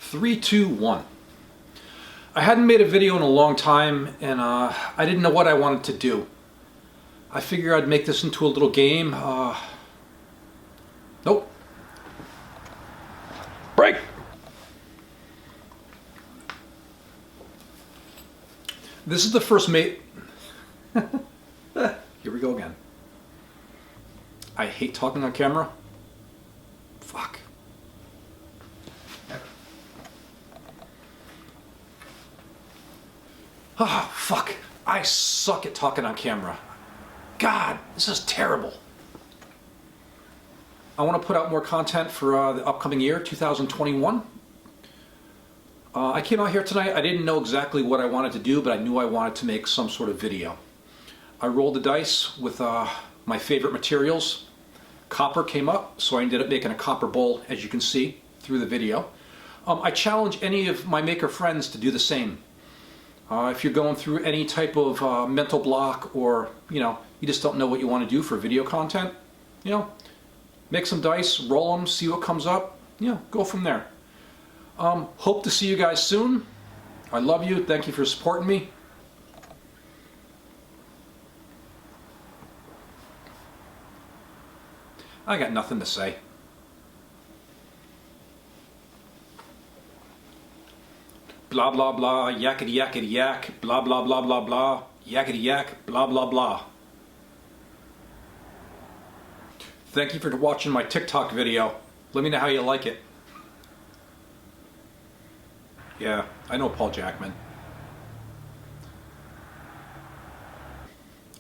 3, 2, 1. I hadn't made a video in a long time, and I didn't know what I wanted to do. I figured I'd make this into a little game. Nope. Break! This is the first Here we go again. I hate talking on camera. Fuck. Oh, fuck. I suck at talking on camera. God, this is terrible. I want to put out more content for the upcoming year, 2021. I came out here tonight. I didn't know exactly what I wanted to do, but I knew I wanted to make some sort of video. I rolled the dice with my favorite materials. Copper came up, so I ended up making a copper bowl, as you can see through the video. I challenge any of my maker friends to do the same. If you're going through any type of mental block, or you just don't know what you want to do for video content, make some dice, roll them, see what comes up, go from there. Hope to see you guys soon. I love you. Thank you for supporting me. I got nothing to say. Blah blah blah, yakety yakety yak, blah blah blah blah blah, yakety yak, blah blah blah. Thank you for watching my TikTok video. Let me know how you like it. Yeah, I know Paul Jackman.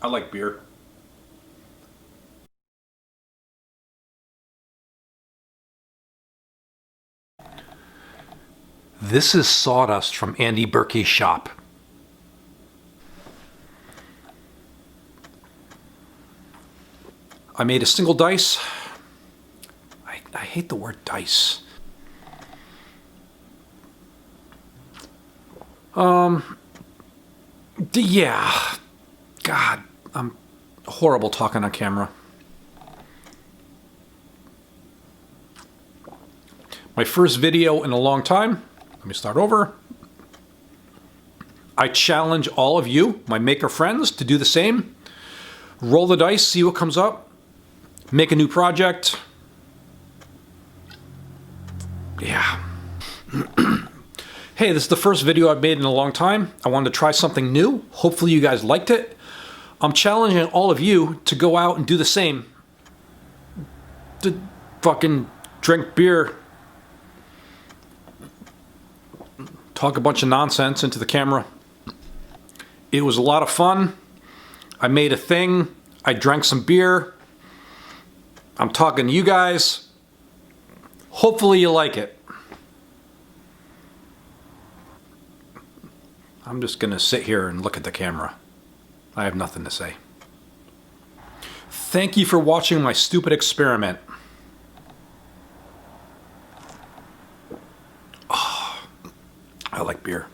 I like beer. This is sawdust from Andy Berkey's shop. I made a single dice. I hate the word dice. Yeah. God, I'm horrible talking on camera. My first video in a long time. Let me start over. I challenge all of you, my maker friends, to do the same. Roll the dice, see what comes up. Make a new project. Yeah. Hey, this is the first video I've made in a long time. I wanted to try something new. Hopefully you guys liked it. I'm challenging all of you to go out and do the same. To fucking drink beer. Talk a bunch of nonsense into the camera. It was a lot of fun. I made a thing. I drank some beer. I'm talking to you guys. Hopefully you like it. I'm just gonna sit here and look at the camera. I have nothing to say. Thank you for watching my stupid experiment. Oh, I like beer.